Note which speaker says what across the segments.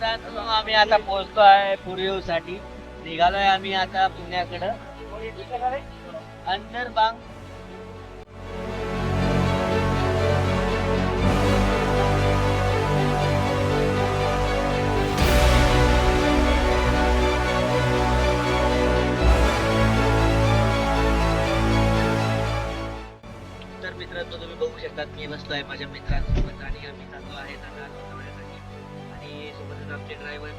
Speaker 1: मित्रांनो आम्ही आता पोहोचलो आहे पुरीसाठी. निघालोय आम्ही आता पुण्याकडं. अंदरबांग तर मित्रांनो तुम्ही बघू शकता मी बसलो आहे माझ्या मित्रांसोबत आणि आम्ही चाललो आहे आता लोणावळ्यासाठी. आणि सोबतच आमचे ड्रायव्हर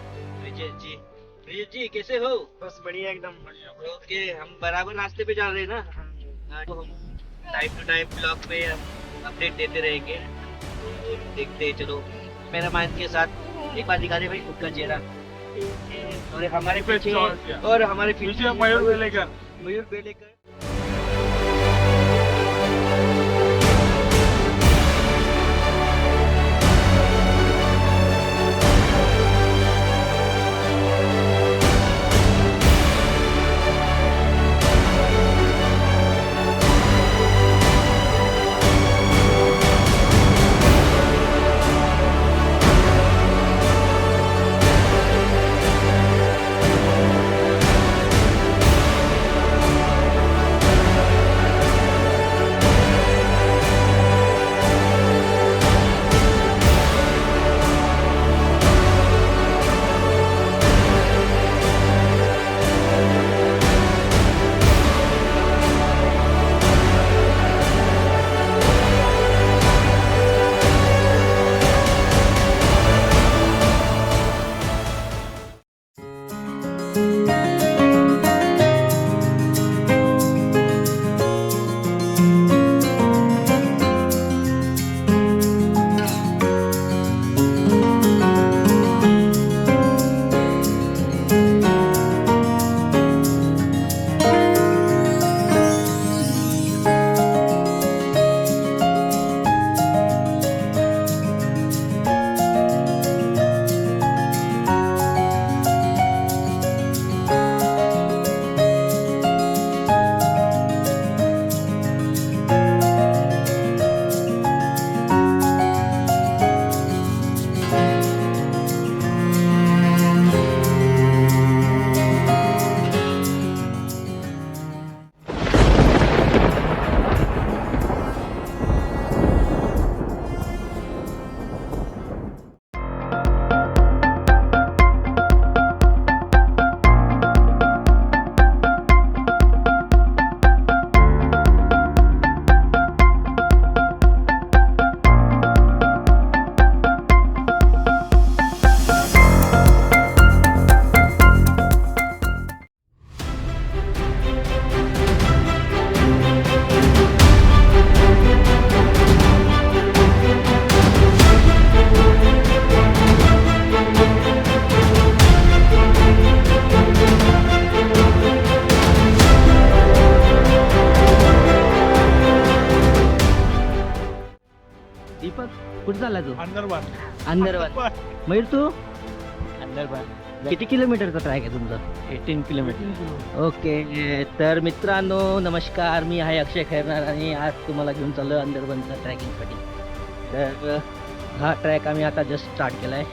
Speaker 1: ब्रिजेश जी. ब्रिजेश जी कैसे हो?
Speaker 2: बस बढ़िया एकदम।
Speaker 1: ओके हम बराबर रास्ते पे जा रहे हैं ना। हाँ, तो हम टाइम टू टाइम ब्लॉग में अपडेट देते रहेंगे। तो देखते हैं चलो मेरा मान के साथ एक बार दिखा दे भाई खुद का चेहरा। और हमारे पीछे और हमारे पीछे
Speaker 2: मयूर बेलेकर।
Speaker 1: मयूर बेलेकर। दीपक कुठे चालला तू? अंदरबार. मयूर तू अंदरबार किती किलोमीटरचा ट्रॅक आहे तुमचा?
Speaker 2: 18 किलोमीटर।
Speaker 1: ओके तर मित्रांनो नमस्कार, मी आहे अक्षय खैरनार आणि आज तुम्हाला घेऊन चाललो अंदरबारच्या ट्रॅकिंगसाठी. तर हा ट्रॅक आम्ही आता जस्ट स्टार्ट केला आहे.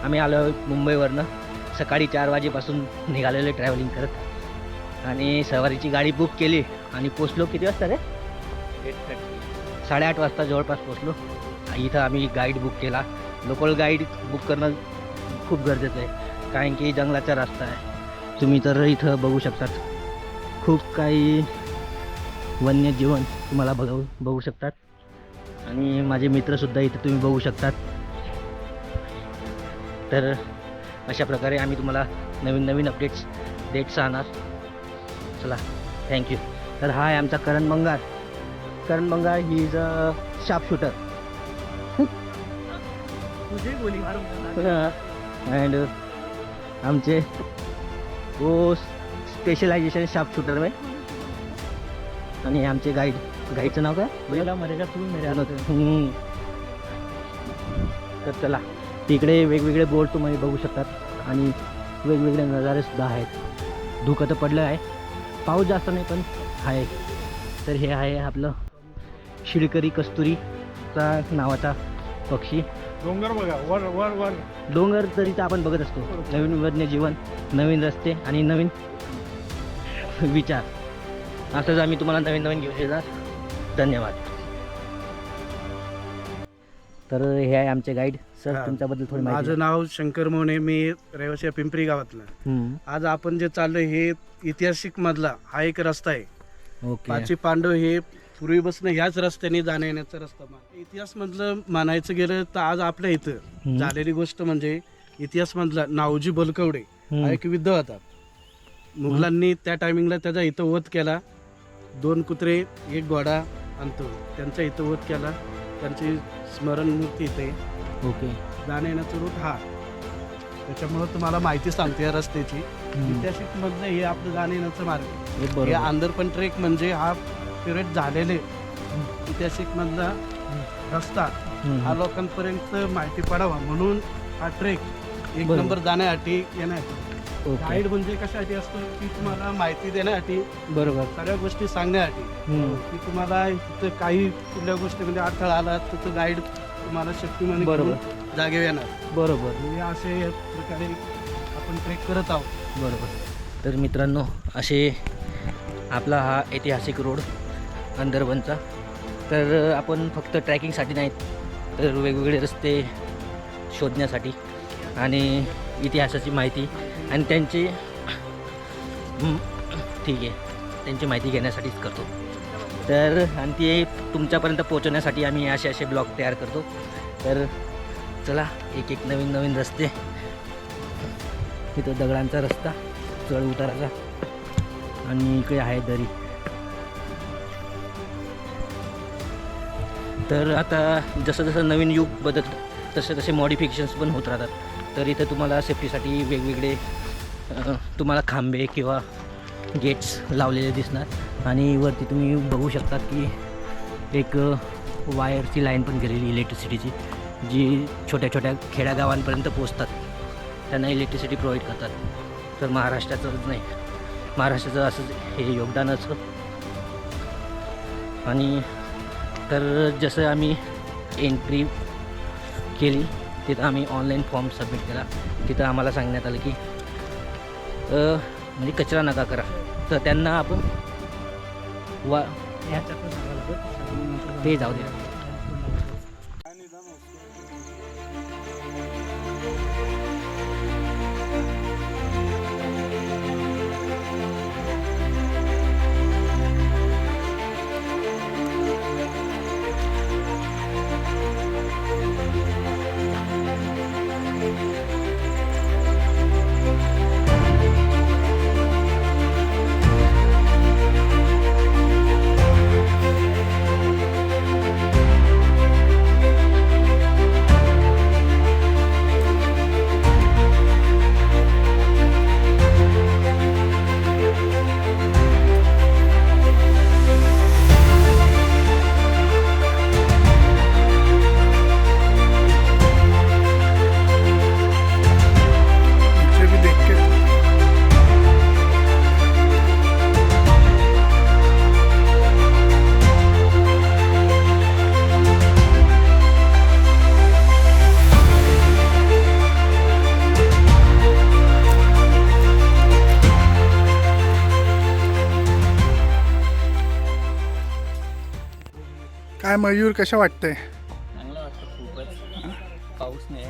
Speaker 1: आम्ही आलो मुंबईवरनं सकाळी 4 वाजेपासून निघालेलो ट्रॅव्हलिंग करत आणि सवारीची गाडी बुक केली आणि पोचलो किती वाजता रे? 8:30 वाजता जवळपास पोचलो. इथं आम्ही गाईड बुक केला. लोकल गाईड बुक करणं खूप गरजेचं आहे कारण की जंगलाचा रस्ता आहे. तुम्ही तर इथं बघू शकतात खूप काही वन्यजीवन तुम्हाला बघू शकतात आणि माझे मित्रसुद्धा इथं तुम्ही बघू शकतात. तर अशा प्रकारे आम्ही तुम्हाला नवीन नवीन अपडेट्स देत राहणार. चला थँक्यू. तर हा आहे आमचा Karan Bangar. Karan Bangar he is a sharp shooter
Speaker 2: मुझे गोली मारो।
Speaker 1: एंड हमचे वो स्पेशलाइजेशन शार्प शूटर में. आणि आमचे गाईडचं नाव काय?
Speaker 2: मेरा मरेगा तू मेरे हाथ।
Speaker 1: तर चला तिकडे वेगवेगळे बोर्ड तुम्ही बघू शकतात आणि वेगवेगळे नजारे सुद्धा आहेत. धुकं तर पडलं आहे, पाऊस जास्त नाही पण आहे. तर हे आहे आपलं शिळकरी कस्तुरीचा नावाचा पक्षी
Speaker 2: डोंगर बघा वर वर वर
Speaker 1: डोंगर तरी तर आपण बघत असतो. नवीन वन्य जीवन, नवीन रस्ते आणि नवीन विचार. असंच आम्ही तुम्हाला नवीन नवीन घेऊन येणार. धन्यवाद. तर हे आहे आमचे गाईड सर.
Speaker 3: हा.
Speaker 1: तुमच्याबद्दल थोडी माहिती
Speaker 3: माझं नाव शंकर मोने, मी रहिवासी पिंपरी गावातला.
Speaker 1: द्या.
Speaker 3: आज आपण जे चाललोय हे ऐतिहासिक मधला हा एक रस्ता आहे.
Speaker 1: ओके.
Speaker 3: पाची पांडव हे पूर्वीपासून ह्याच रस्त्याने जाण्या येण्याचा रस्ता. इतिहास मधलं म्हणायचं गेलं तर आज आपल्या इथं झालेली गोष्ट म्हणजे इतिहास मधला नावजी बलकवडे हा एक युद्ध होता. मुघलांनी त्या टायमिंगला त्याचा इथं वध केला. 2 कुत्रे एक घोडा आणतो त्यांचा इथं वध केला. त्यांची स्मरण मूर्ती इथे आहे.
Speaker 1: ओके.
Speaker 3: जाण्या येण्याचा रूट हा. त्याच्यामुळं तुम्हाला माहिती सांगते या रस्त्याची. ऐतिहासिक मधलं हे आपलं जाण्या येण्याचं मार्ग आहे. हे
Speaker 1: बरोबर.
Speaker 3: आंध्रपण ट्रेक म्हणजे हा पिरियड झालेले ऐतिहासिक मधला रस्ता हा लोकांपर्यंत माहिती पडावा म्हणून हा ट्रेक एक
Speaker 1: बरोबर.
Speaker 3: नंबर जाण्यासाठी येण्यासाठी.
Speaker 1: ओके.
Speaker 3: गाईड म्हणजे कशासाठी असतो की तुम्हाला माहिती देण्यासाठी,
Speaker 1: बरोबर.
Speaker 3: सगळ्या गोष्टी सांगण्यासाठी. की तुम्हाला तिथं काही कुठल्या गोष्टीमध्ये अडथळा आला तर तो गाईड तुम्हाला शक्तिमान
Speaker 1: बरोबर.
Speaker 3: जागेवर येणार.
Speaker 1: बरोबर.
Speaker 3: म्हणजे असे प्रकारे आपण ट्रेक करत आहोत.
Speaker 1: बरोबर. तर मित्रांनो, असे आपला हा ऐतिहासिक रोड अंदरबनचा. तर आपण फक्त ट्रॅकिंगसाठी नाहीत तर वेगवेगळे रस्ते शोधण्यासाठी आणि इतिहासाची माहिती आणि त्यांची ठीक आहे त्यांची माहिती घेण्यासाठीच करतो. तर आणि ते तुमच्यापर्यंत पोहोचवण्यासाठी आम्ही असे ब्लॉग तयार करतो. तर चला, एक एक नवीन नवीन रस्ते. इथं दगडांचा रस्ता चढ उताराचा आणि इकडे आहे दरी. तर आता जसं जसं नवीन युग बदलतं तसे तसे मॉडिफिकेशन्स पण होत राहतात. तर इथं तुम्हाला सेफ्टीसाठी वेगवेगळे तुम्हाला खांबे किंवा गेट्स लावलेले दिसणार आणि वरती तुम्ही बघू शकता की एक वायरची लाईन पण गेलेली इलेक्ट्रिसिटीची, जी छोट्या छोट्या खेड्यागावांपर्यंत पोचतात. त्यांना इलेक्ट्रिसिटी प्रोव्हाइड करतात. तर महाराष्ट्राचंच नाही, महाराष्ट्राचं असं हे योगदान असतं. आणि तर जसं आम्ही एंट्री केली तिथं आम्ही ऑनलाईन फॉर्म सबमिट केला. तिथं आम्हाला सांगण्यात आलं की म्हणजे कचरा नका करा. तर त्यांना आपण ते जाऊ दे.
Speaker 4: काय मयूर, कशा वाटतंय?
Speaker 2: चांगलं वाटतं खूपच. पाऊस नाही.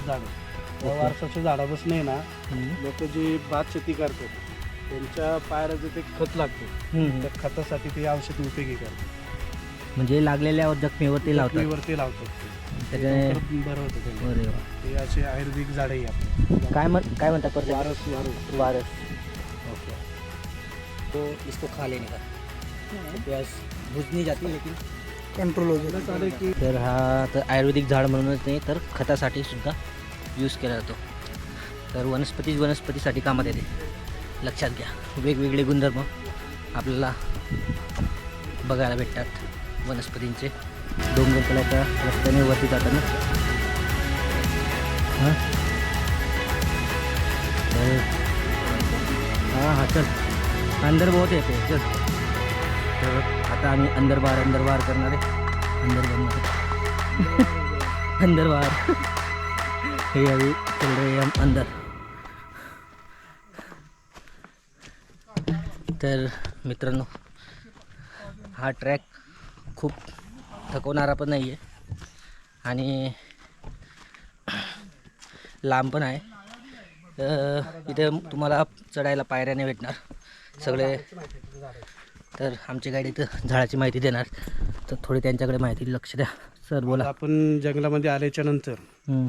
Speaker 3: झाडं त्या वारसाच्या झाडापासून आहे ना
Speaker 1: हम्म.
Speaker 3: लोक जे भात शेती करतात त्यांच्या पायाला जे ते खत लागते
Speaker 1: हम्म.
Speaker 3: त्या खतासाठी ते औषध उपयोगी करतात
Speaker 1: म्हणजे लागलेल्या जखमीवर ते लावतात
Speaker 3: जखमीवरती लावतात ते. ते
Speaker 1: त्याच्याने
Speaker 3: लवकर बरं होतं त्यांना.
Speaker 1: अरे वा.
Speaker 3: ते असे आयुर्वेदिक झाडं आहे आपली.
Speaker 1: काय म्हणतात परत?
Speaker 3: वारस वारस
Speaker 1: वारस. ओके. तो इसको खा लेने का प्यास भूज नहीं जाती लेकिन.
Speaker 4: कंट्रोल हो
Speaker 3: एवढं चालेल की
Speaker 1: तर हा तर आयुर्वेदिक झाड म्हणूनच नाही तर खतासाठी सुद्धा यूज केला जातो. तर वनस्पतीसाठी कामात येते. लक्षात घ्या, वेगवेगळे गुणधर्म आपल्याला बघायला भेटतात वनस्पतींचे. डोंगरकड्याच्या रस्त्याने वरती जाताना हां हां चल अंदर बहुत येते चल. तर आता आम्ही अंदर बार करणार आहे. अंदर बार हे अभी चल रहे हम अंदर. तर मित्रांनो, हा ट्रॅक खूप थकवणारा पण नाही आहे आणि लांब पण आहे. इथे तुम्हाला चढायला पायऱ्याने भेटणार सगळे. तर आमचे गाईड इथं झाडाची माहिती देणार, तर थोडी त्यांच्याकडे माहिती लक्ष द्या. सर बोला.
Speaker 3: आपण जंगलामध्ये आल्याच्या नंतर
Speaker 1: हम्म,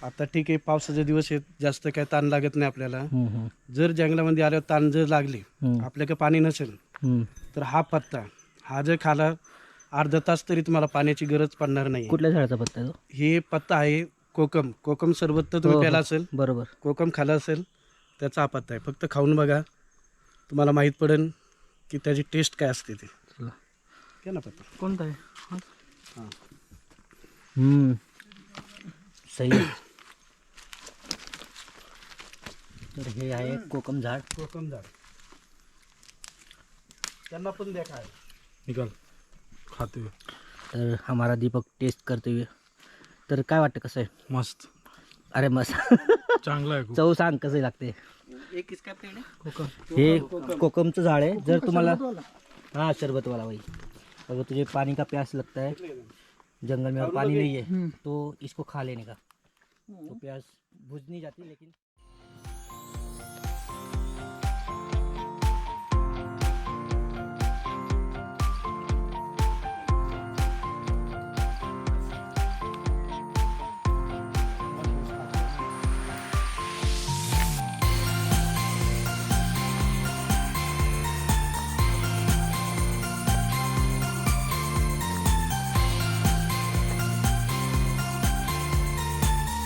Speaker 3: आता ठीक आहे पावसाचे दिवस आहेत, जास्त काय ताण लागत नाही आपल्याला.
Speaker 1: हम्म, हम्म,
Speaker 3: जर जंगलामध्ये आल्यावर ताण जर लागली
Speaker 1: हम्म,
Speaker 3: आपल्याकडे पाणी नसेल
Speaker 1: हम्म.
Speaker 3: तर हा पत्ता हा जर खाला अर्धा तास तरी तुम्हाला पाण्याची गरज पडणार नाही.
Speaker 1: कुठल्या झाडाचा पत्ता आहे तो?
Speaker 3: हे पत्ता आहे कोकम सरबत तर
Speaker 1: हो,
Speaker 3: तुम्ही
Speaker 1: हो.
Speaker 3: प्याला असेल,
Speaker 1: बरोबर.
Speaker 3: कोकम खाला असेल त्याचा हा पत्ता आहे. फक्त खाऊन बघा, तुम्हाला माहीत पडेल की त्याची टेस्ट काय असते ते.
Speaker 1: चला.
Speaker 3: घ्या ना पत्ता.
Speaker 2: कोणता आहे?
Speaker 1: सही आहे. तर हे आहे कोकम झाड.
Speaker 3: कोकम झाड त्यांना पण द्या काय निकाल खाते
Speaker 1: तर हमारा दीपक टेस्ट करते हुए. तर काय वाटतं कसं आहे?
Speaker 3: मस्त
Speaker 1: अरे मस्त.
Speaker 3: चांगला आहे
Speaker 1: चव सांग कसं लागते.
Speaker 2: एक किसका पेड़ है?
Speaker 3: कोकम.
Speaker 1: हे कोकमचं झाड आहे. जर तुम्हाला हाँ शरबत वाला वही, अगर तुझे पानी का प्यास लगता है, जंगल में और पानी नहीं है तो इसको खा लेने का, तो प्यास बुझ नहीं जाती. लेकिन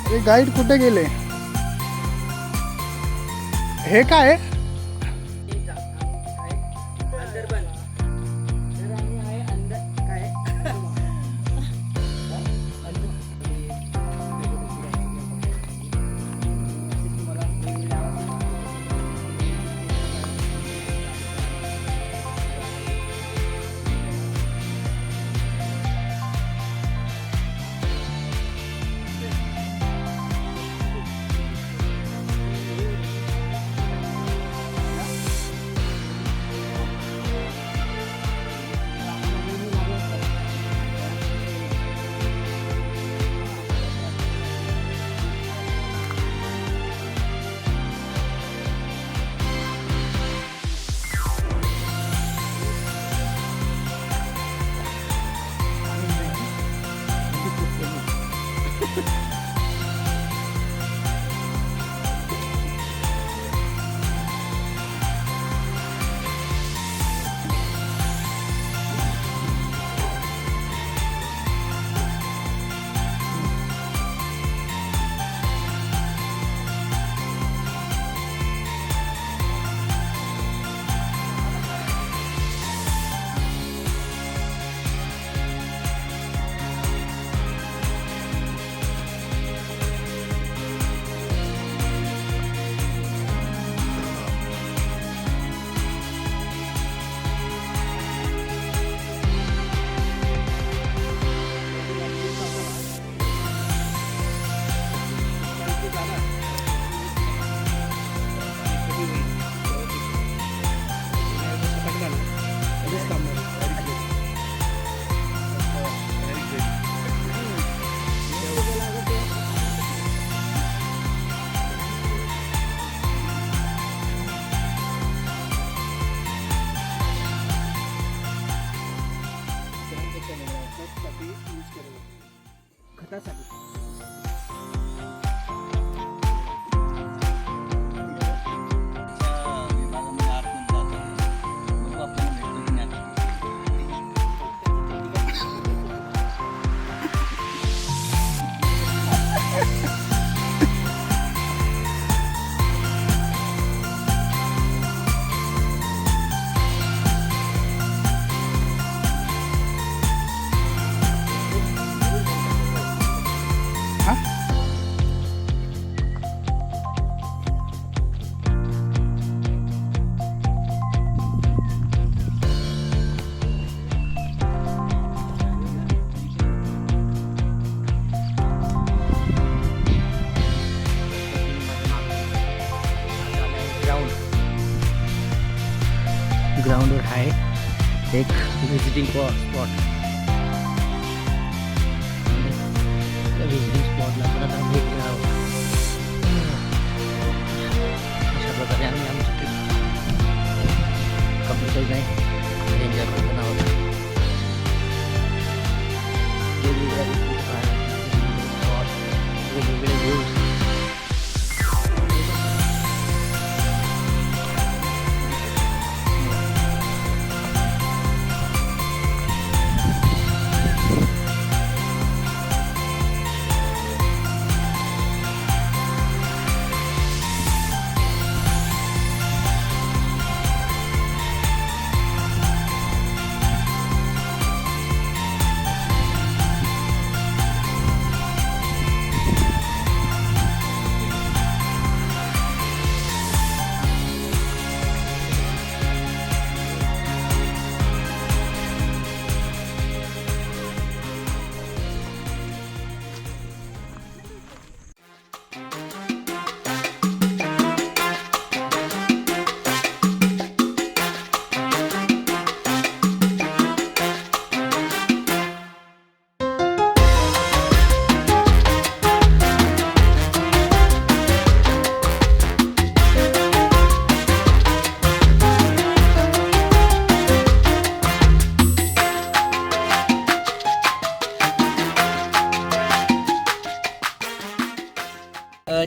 Speaker 4: हे गाईड कुठे गेले? हे काय आहे?
Speaker 1: आहे एक विजिटिंग स्पॉट. त्या विजिटिंग स्पॉटला पण आता भेट देणार आहोत. अशा प्रकारे आम्ही आमची ट्रिप कंप्लीट नाही एन्जॉय करत आहोत. वेगवेगळ्या स्पॉट, वेगवेगळे व्ह्यूज.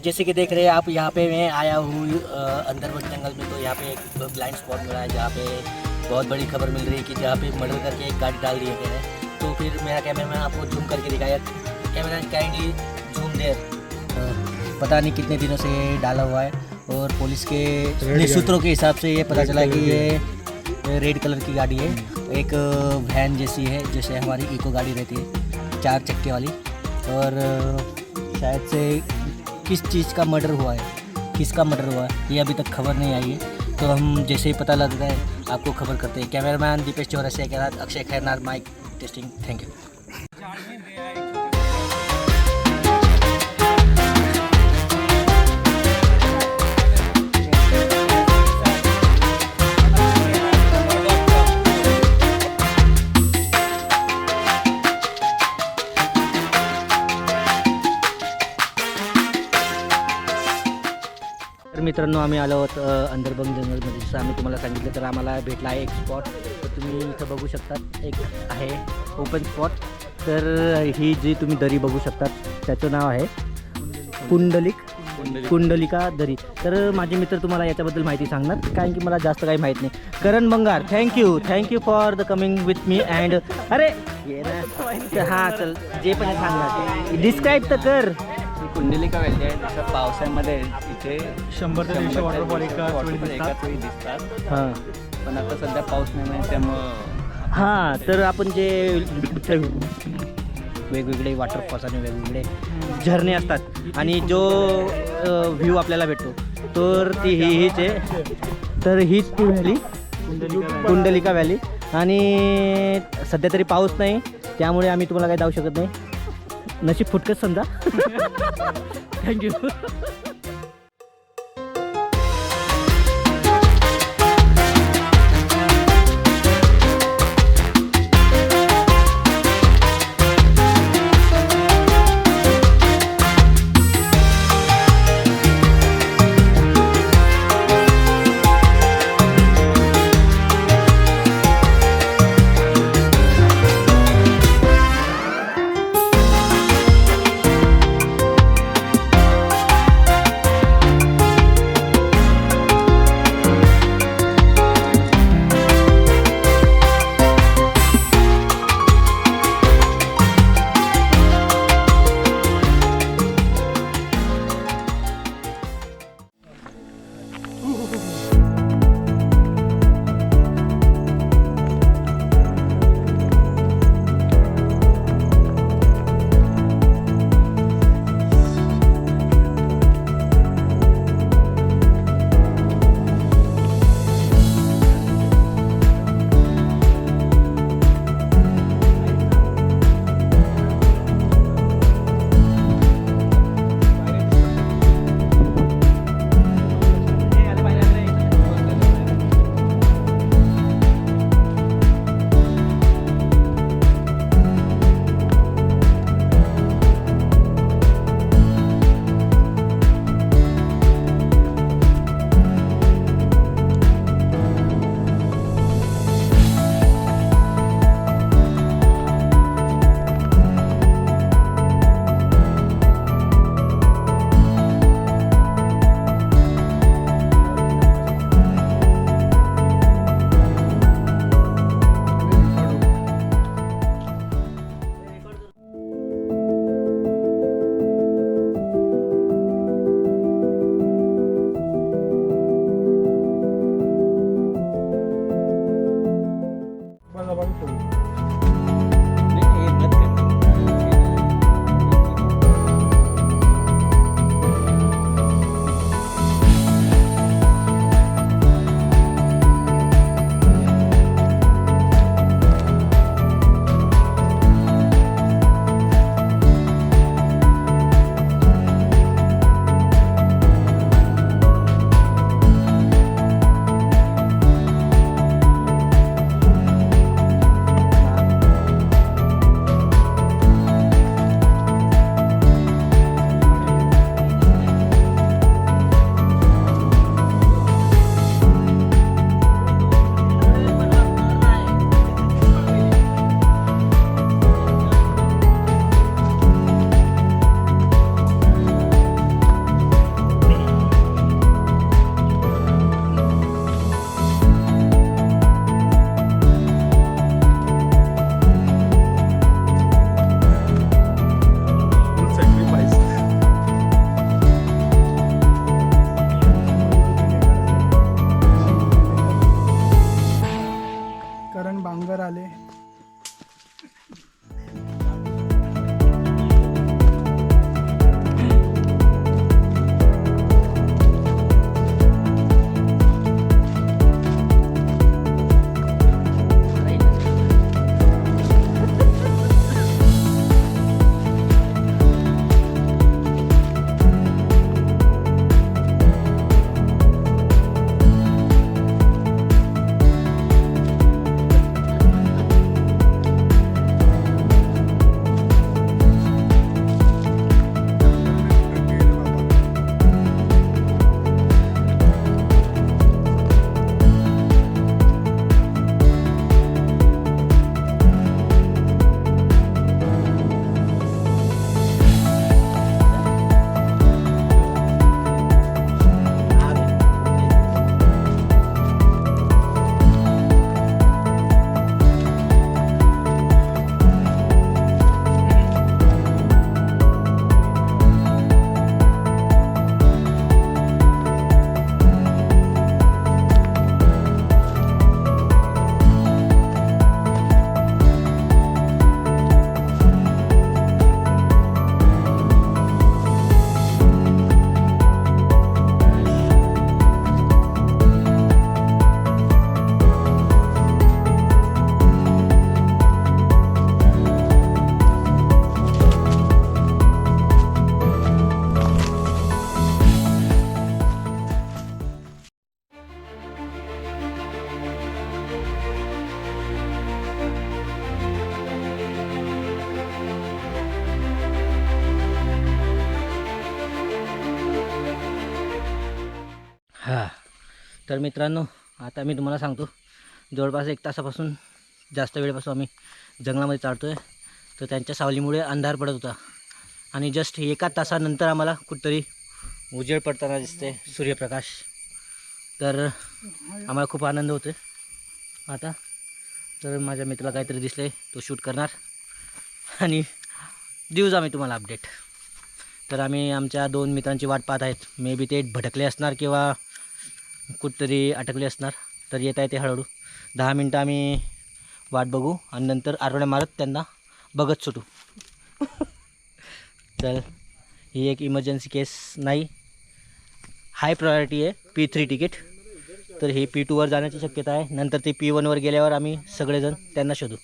Speaker 1: जैसे कि देख रहे हैं आप, यहाँ पे मैं आया हूँ अंदरवन जंगल में. तो यहाँ पे एक ब्लाइंड स्पॉट मिला है जहाँ पे बहुत बड़ी खबर मिल रही है कि जहाँ पे मर्डर करके एक गाड़ी डाल दिया गया है. तो फिर मेरा कैमरामैन आपको जूम करके दिखाया. Camera kindly zoom there. पता नहीं कितने दिनों से ये डाला हुआ है और पुलिस के सूत्रों के हिसाब से ये पता चला कि ये रेड कलर की गाड़ी है. एक वैन जैसी है, जैसे हमारी इको गाड़ी रहती है 4 चक्के वाली. और शायद से किस चीज़ का मर्डर हुआ है, किसका मर्डर हुआ है ये अभी तक खबर नहीं आई है. तो हम जैसे ही पता लगता है आपको खबर करते हैं. कैमरामैन दीपेश चौरसिया के साथ Akshay Khairnar, mike testing. Thank you. तर मित्रांनो, आम्ही आलो आहोत अंदरबंग जंगलमध्ये. जसं आम्ही तुम्हाला सांगितलं तर आम्हाला भेटला आहे एक स्पॉट. तर तुम्ही इथं बघू शकतात, एक आहे ओपन स्पॉट. तर ही जी तुम्ही दरी बघू शकतात त्याचं नाव आहे कुंडलिका दरी. तर माझे मित्र तुम्हाला याच्याबद्दल माहिती सांगणार, कारण की मला जास्त काही माहीत नाही. Karan Bangar, thank you for the coming with me. And अरे ये ना, हां चल, जे पण सांगणार डिस्क्राईब तर कर.
Speaker 2: कुंडलिका व्हॅली आहे. जसं पावसाळ्यामध्ये इथे 100 ते 150 वॉटरफॉल एकाच वेळी दिसतात.
Speaker 1: हां,
Speaker 2: पण आता सध्या पाऊस नाही आहे त्यामुळं.
Speaker 1: हां, तर आपण जे वेगवेगळे वॉटरफॉल्स आणि वेगवेगळे झरणे असतात आणि जो व्ह्यू आपल्याला भेटतो तर ती हीच आहे. तर हीच ती व्हॅली कुंडलिका व्हॅली. आणि सध्या तरी पाऊस नाही, त्यामुळे आम्ही तुम्हाला काही जाऊ शकत नाही. नशीब फुटकच समजा. थँक्यू. हां, तर मित्रांनो आता मी तुम्हाला सांगतो, जवळपास 1 तासापासून जास्त वेळेपासून आम्ही जंगलामध्ये चालतो आहे. तर त्यांच्या सावलीमुळे अंधार पडत होता आणि जस्ट 1 तासानंतर आम्हाला कुठंतरी उजेड पडताना दिसते, सूर्यप्रकाश. तर आम्हाला खूप आनंद होतो आता. तर माझ्या मित्राला काहीतरी दिसले, तो शूट करणार आणि देऊच आम्ही तुम्हाला अपडेट. तर आम्ही आमच्या 2 मित्रांची वाट पाहत आहेत. मे बी ते भटकले असणार किंवा कुठंतरी अटकले असणार. तर येत आहे ते हळूहळू. 10 मिनटं आम्ही वाट बघू आणि नंतर आरोड्या मारत त्यांना बघत सुटू. तर ही एक इमर्जन्सी केस नाही, हाय प्रायोरिटी आहे P3 तिकीट. तर हे P2वर जाण्याची शक्यता आहे. नंतर ते P1वर गेल्यावर आम्ही सगळेजण त्यांना शोधू.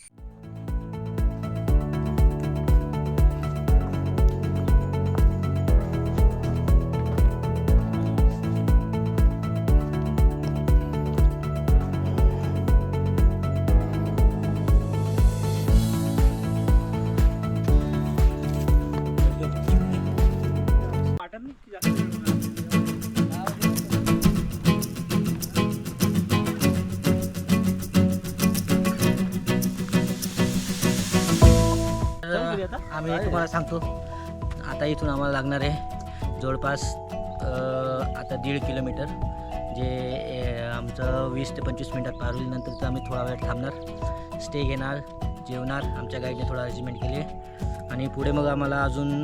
Speaker 1: आम्ही तुम्हाला सांगतो, आता इथून आम्हाला लागणार आहे जवळपास आता 1.5 किलोमीटर, जे आमचं 20 ते 25 मिनटात पार होईल. नंतर तर आम्ही थोडा वेळ थांबणार, स्टे घेणार, जेवणार. आमच्या गाईडने थोडा अरेंजमेंट केली आहे आणि पुढे मग आम्हाला अजून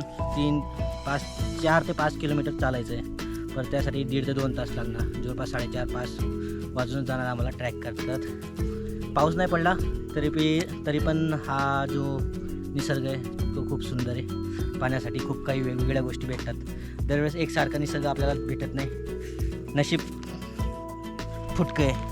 Speaker 1: 4 ते 5 किलोमीटर चालायचं आहे. पण त्यासाठी 1.5 ते 2 तास लागणार. जवळपास 4:30-5 वाजून जाणार आम्हाला ट्रॅक करतात. पाऊस नाही पडला तरी पण हा जो निसर्ग आहे तो खूप सुंदर आहे. पाण्यासाठी खूप काही वेगवेगळ्या गोष्टी भेटतात. दरवेळेस एकसारखा निसर्ग आपल्याला भेटत नाही. नशीब फुटकं आहे.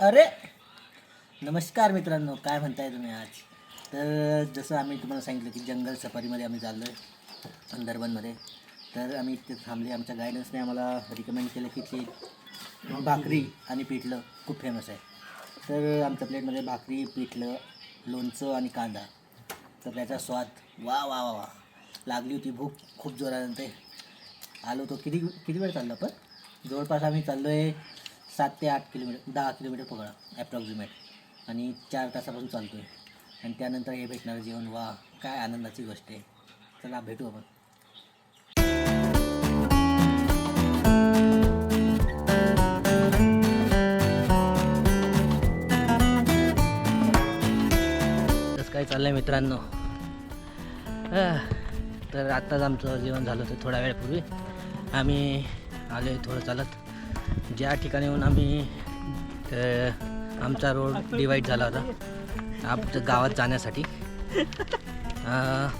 Speaker 1: अरे नमस्कार मित्रांनो, काय म्हणताय तुम्ही आज? तर जसं आम्ही तुम्हाला सांगितलं की जंगल सफारीमध्ये आम्ही चाललो आहे अंदरबनमध्ये. तर आम्ही इथे थांबले. आमच्या गायडन्सने आम्हाला रिकमेंड केलं की ते भाकरी आणि पिठलं खूप फेमस आहे. तर आमच्या प्लेटमध्ये भाकरी, पिठलं, लोणचं आणि कांदा. तर त्याचा स्वाद वा वा वा वा. लागली होती भूक खूप जोरानंतर आलो तो. किती वेळ चाललो आपण? जवळपास आम्ही चाललो आहे 7 ते 8 किलोमीटर, 10 किलोमीटर पकडा ॲप्रॉक्सिमेट. आणि 4 तासापासून चालतो आहे. आणि त्यानंतर हे भेटणारं जेवण, वा काय आनंदाची गोष्ट आहे. चला भेटू आपण. कसं काय चाललं आहे मित्रांनो? तर आत्ताच आमचं जेवण झालं होतं थोड्या वेळापूर्वी. आम्ही आलो आहे थोडं चालत. ज्या ठिकाणी येऊन आम्ही आमचा रोड डिवाईड झाला होता आमच्या गावात जाण्यासाठी.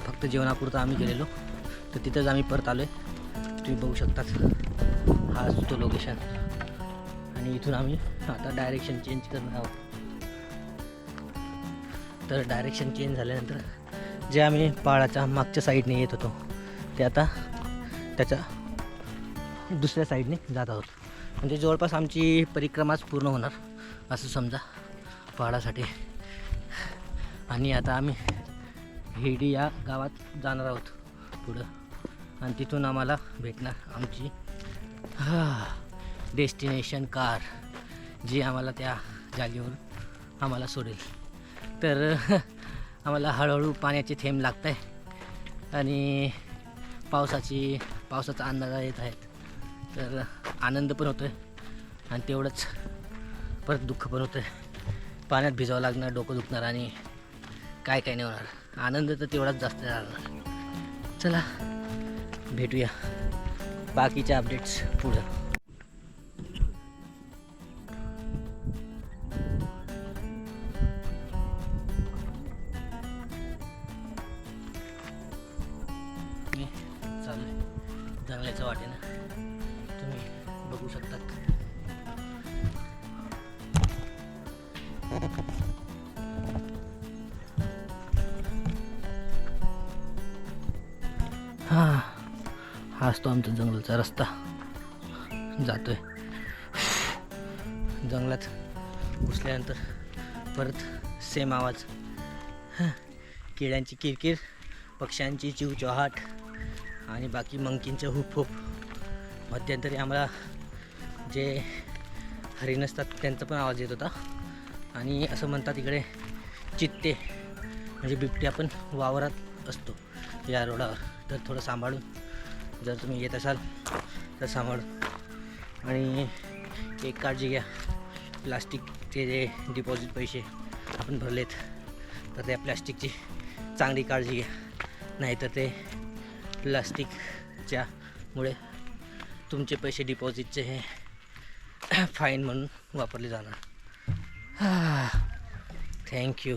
Speaker 1: फक्त जेवणापुरतं आम्ही गेलेलो. तर तिथंच आम्ही परत आलो आहे. तुम्ही बघू शकतात, हाच तो लोकेशन. आणि इथून आम्ही आता डायरेक्शन चेंज करणार आहोत. तर डायरेक्शन चेंज झाल्यानंतर जे आम्ही पहाडाच्या मागच्या साईडने येत होतो ते आता त्याच्या दुसऱ्या साईडने जात आहोत. म्हणजे जवळपास आमची परिक्रमाच पूर्ण होणार असं समजा पहाडासाठी. आणि आता आम्ही हेडी या गावात जाणार आहोत पुढं. आणि तिथून आम्हाला भेटणार आमची डेस्टिनेशन कार, जी आम्हाला त्या जागेवर आम्हाला सोडेल. तर आम्हाला हळूहळू पाण्याचे थेंब लागत आहे आणि पावसाचा अंदाज येत आहेत. तर आनंद पण होतो आहे आणि तेवढंच परत दुःख पण होतं आहे. पाण्यात भिजावं लागणार, डोकं दुखणार आणि काय नाही होणार. आनंद तर तेवढाच जास्त राहणार. चला भेटूया बाकीच्या अपडेट्स पुढं. मी चाललोय जंगलाच्या वाटेनं, तुम्ही बघू शकतात. हाच तो आमचा जंगलाचा रस्ता जातोय. जंगलात घुसल्यानंतर परत सेम आवाज, किड्यांची किरकिर, पक्ष्यांची चिवचिवाट आणि बाकी मंकींचं हुप हुप. मध्यंतरी आम्हाला जे हरिण असतात त्यांचा पण आवाज येत होता. आणि असं म्हणतात इकडे चित्ते म्हणजे बिबट्या पण वावरात असतो या रोडावर. तर थोडं सांभाळून जर तुम्ही येत असाल तर सांभाळून. आणि एक काळजी घ्या, प्लास्टिकचे जे डिपॉझिट पैसे आपण भरलेत तर त्या प्लास्टिकची चांगली काळजी घ्या. नाहीतर ते प्लास्टिकच्यामुळे तुमचे पैसे डिपॉझिटचे हे फाईन म्हणून वापरले जाणार. थँक्यू.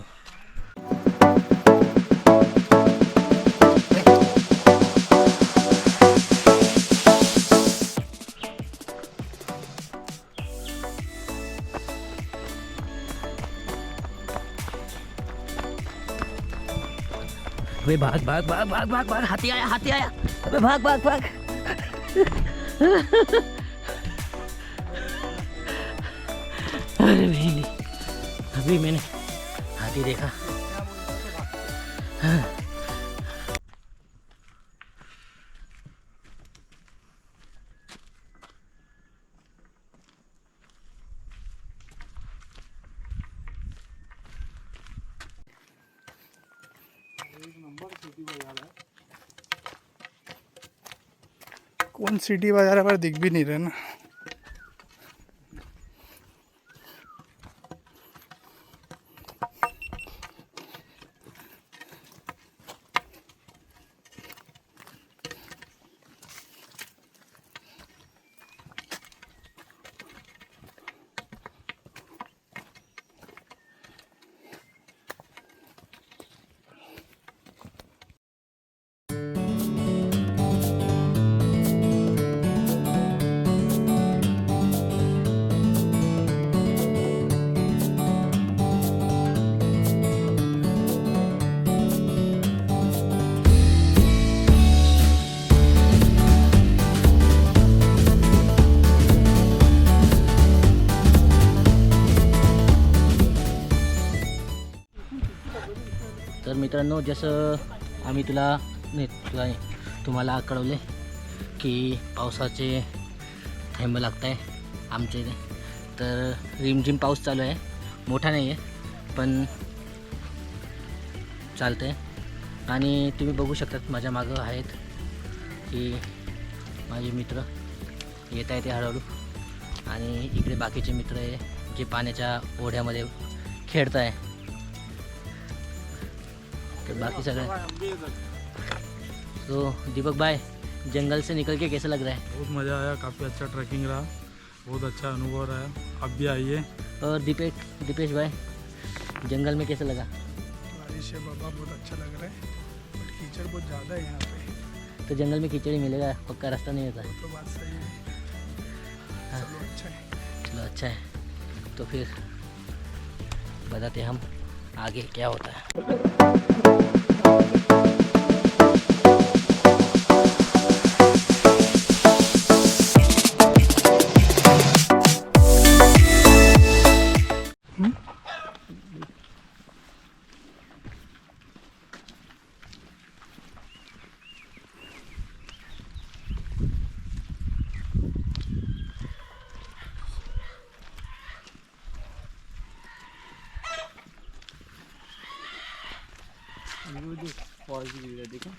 Speaker 1: अबे भाग भाग भाग भाग भाग भाग, हाथी आया हाथी आया. अबे भाग भाग भाग. अरे भाई, अभी मैंने हाथी देखा.
Speaker 4: कौन सिटी बाजार पर दिख भी नहीं रहे ना.
Speaker 1: मित्रांनो, जसं आम्ही तुम्हाला कळवले की पावसाचे थेंब लागत आहे आमच्या इथे, तर रिमझिम पाऊस चालू आहे, मोठा नाही आहे पण चालतं आहे. आणि तुम्ही बघू शकतात माझ्या मागं आहेत की माझे मित्र येत आहे ते हळूहळू, आणि इकडे बाकीचे मित्र आहे जे पाण्याच्या ओढ्यामध्ये खेळत आहे. तो बाकी सगळे तो दीपक भाई, जंगल से निकल के कैसा लग रहा है?
Speaker 5: बहुत मज़ा आया, काफ़ी अच्छा ट्रैकिंग रहा, बहुत अच्छा अनुभव रहा, आप भी आइए.
Speaker 1: और दीपेश भाई, जंगल में कैसा लगा?
Speaker 4: बारिश है बाबा, बहुत अच्छा लग रहा है, बट कीचड़ बहुत ज़्यादा है यहाँ पे.
Speaker 1: तो जंगल में कीचड़ ही मिलेगा, पक्का रास्ता नहीं होता.
Speaker 4: तो बात सही है.
Speaker 1: हाँ.
Speaker 4: चलो अच्छा है.
Speaker 1: चलो अच्छा है, तो फिर बताते हम आगे क्या होता है.
Speaker 2: पॉज व्हिडिओ देखा.